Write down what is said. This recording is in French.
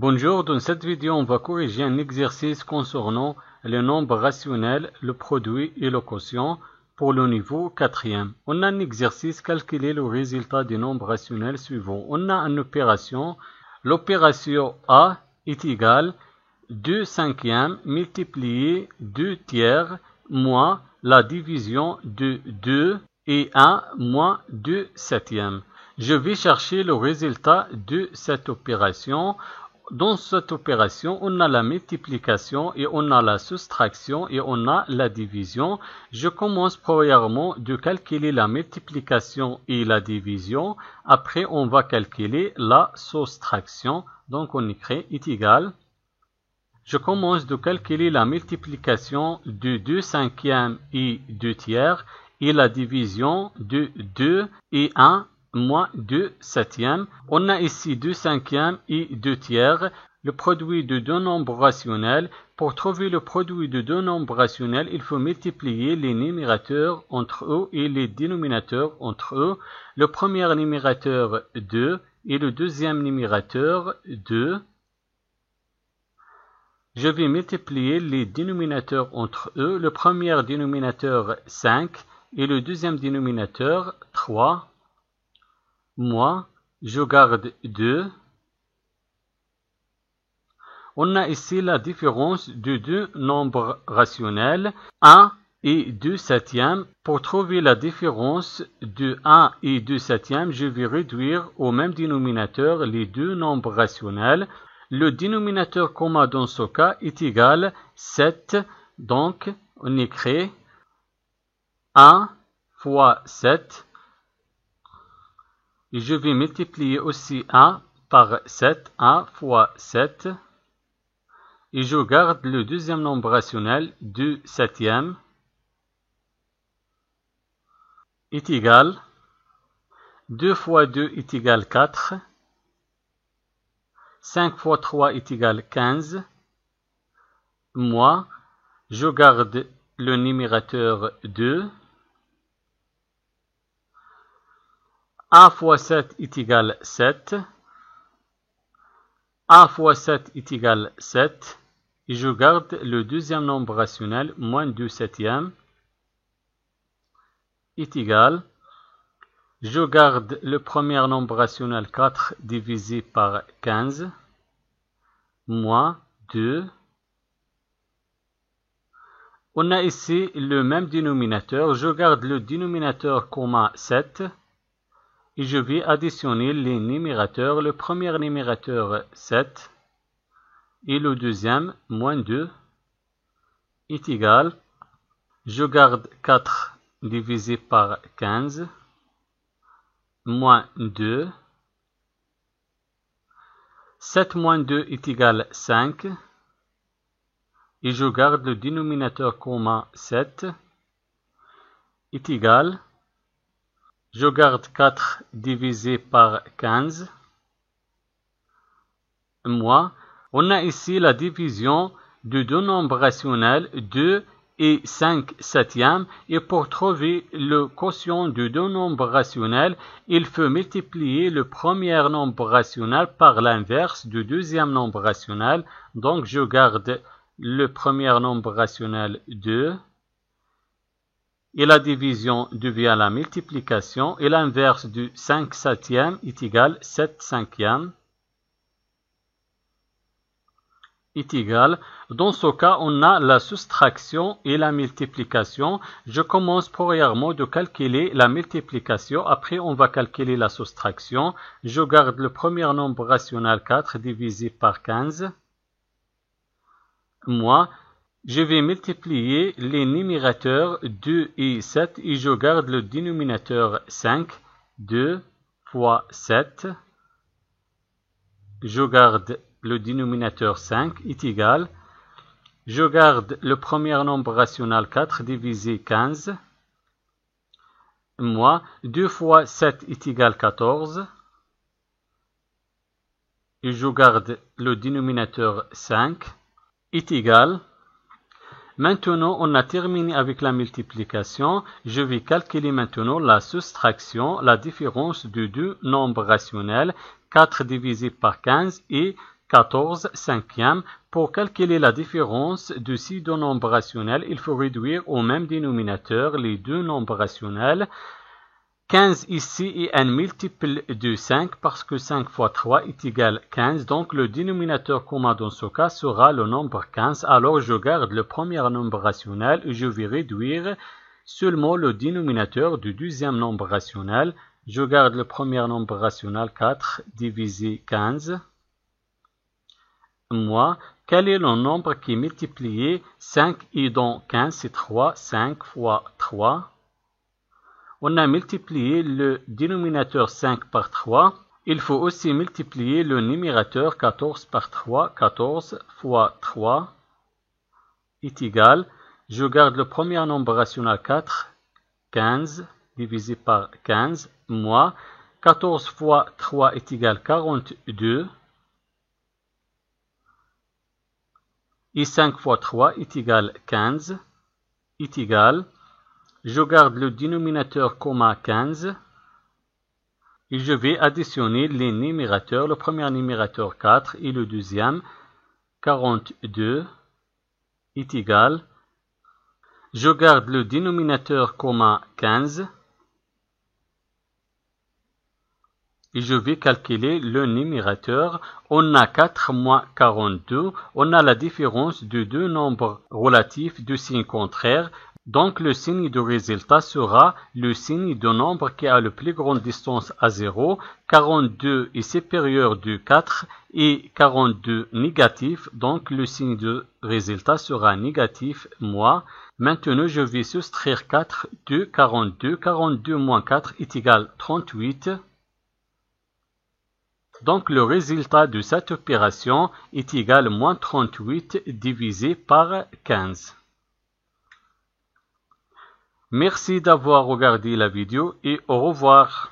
Bonjour, dans cette vidéo, on va corriger un exercice concernant les nombres rationnels, le produit et le quotient pour le niveau 4e. On a un exercice, calculer le résultat des nombres rationnels suivants. On a une opération, l'opération A est égale 2 cinquièmes multiplié 2 tiers moins la division de 2 et 1 moins 2 septièmes. Je vais chercher le résultat de cette opération. Dans cette opération, on a la multiplication et on a la soustraction et on a la division. Je commence premièrement de calculer la multiplication et la division. Après, on va calculer la soustraction. Donc, on écrit est égal. Je commence de calculer la multiplication de 2 cinquièmes et 2 tiers et la division de 2 et 1 moins 2 septièmes. On a ici 2 cinquièmes et 2 tiers, le produit de deux nombres rationnels. Pour trouver le produit de deux nombres rationnels, il faut multiplier les numérateurs entre eux et les dénominateurs entre eux. Le premier numérateur 2 et le deuxième numérateur 2. Je vais multiplier les dénominateurs entre eux. Le premier dénominateur 5 et le deuxième dénominateur 3. Moi, je garde 2. On a ici la différence de deux nombres rationnels, 1 et 2 septièmes. Pour trouver la différence de 1 et 2 septièmes, je vais réduire au même dénominateur les deux nombres rationnels. Le dénominateur commun dans ce cas est égal 7. Donc, on écrit 1 fois 7. Et je vais multiplier aussi 1 par 7, 1 fois 7. Et je garde le deuxième nombre rationnel, 2 septièmes, est égal, 2 fois 2 est égal 4, 5 fois 3 est égal 15, moi, je garde le numérateur 2, 1 fois 7 est égal 7. 1 fois 7 est égal 7. Et je garde le deuxième nombre rationnel, moins 2 septièmes, est égal. Je garde le premier nombre rationnel 4 divisé par 15, moins 2. On a ici le même dénominateur. Je garde le dénominateur commun 7. Et je vais additionner les numérateurs. Le premier numérateur 7 et le deuxième moins 2 est égal. Je garde 4 divisé par 15 moins 2. 7 moins 2 est égal 5. Et je garde le dénominateur commun 7 est égal. Je garde 4 divisé par 15, moins. On a ici la division de deux nombres rationnels, 2 et 5 septièmes. Et pour trouver le quotient de deux nombres rationnels, il faut multiplier le premier nombre rationnel par l'inverse du deuxième nombre rationnel. Donc, je garde le premier nombre rationnel 2. Et la division devient la multiplication, et l'inverse du 5 septième est égal 7 cinquièmes, est égal. Dans ce cas, on a la soustraction et la multiplication. Je commence premièrement de calculer la multiplication, après on va calculer la soustraction. Je garde le premier nombre rationnel 4 divisé par 15, moins. Je vais multiplier les numérateurs 2 et 7 et je garde le dénominateur 5. 2 fois 7. Je garde le dénominateur 5 est égal. Je garde le premier nombre rationnel 4 divisé 15. Moins 2 fois 7 est égal 14. Et je garde le dénominateur 5 est égal. Maintenant, on a terminé avec la multiplication. Je vais calculer maintenant la soustraction, la différence de deux nombres rationnels, 4 divisé par 15 et 14 cinquièmes. Pour calculer la différence de ces deux nombres rationnels, il faut réduire au même dénominateur les deux nombres rationnels. 15 ici est un multiple de 5 parce que 5 fois 3 est égal à 15. Donc le dénominateur commun dans ce cas sera le nombre 15. Alors je garde le premier nombre rationnel et je vais réduire seulement le dénominateur du deuxième nombre rationnel. Je garde le premier nombre rationnel 4 divisé 15. Moi, quel est le nombre qui est multiplié 5 et dans 15 c'est 3. 5 fois 3. On a multiplié le dénominateur 5 par 3. Il faut aussi multiplier le numérateur 14 par 3. 14 fois 3 est égal. Je garde le premier nombre rationnel 4. 15 divisé par 15. Moins 14 fois 3 est égal à 42. Et 5 fois 3 est égal à 15. Est égal. Je garde le dénominateur commun 15 et je vais additionner les numérateurs, le premier numérateur 4 et le deuxième 42 est égal. Je garde le dénominateur commun 15 et je vais calculer le numérateur. On a 4 moins 42, on a la différence de deux nombres relatifs de signes contraires. Donc le signe du résultat sera le signe du nombre qui a la plus grande distance à 0. 42 est supérieur de 4 et 42 négatif. Donc le signe du résultat sera négatif, moins. Maintenant je vais soustraire 4 de 42. 42 moins 4 est égal à 38. Donc le résultat de cette opération est égal à moins 38 divisé par 15. Merci d'avoir regardé la vidéo et au revoir.